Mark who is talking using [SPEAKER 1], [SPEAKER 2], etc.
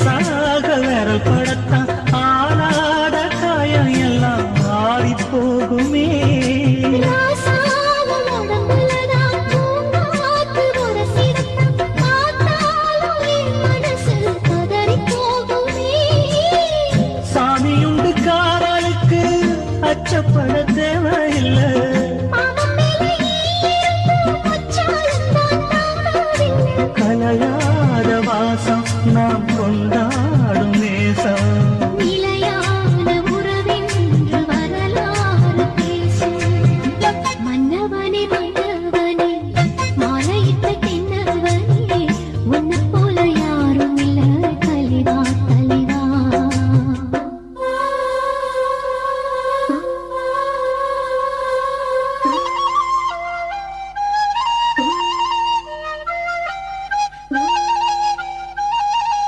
[SPEAKER 1] லேசாக விரல் படத்தான் ஆளாத காயம் எல்லாம் மாறி போகுமே. சாமியுண்டு காவலுக்கு அச்சப்பட தேவையில்லை. கலையாத வாசம் நாம் கொண்டாடும் நேசம்.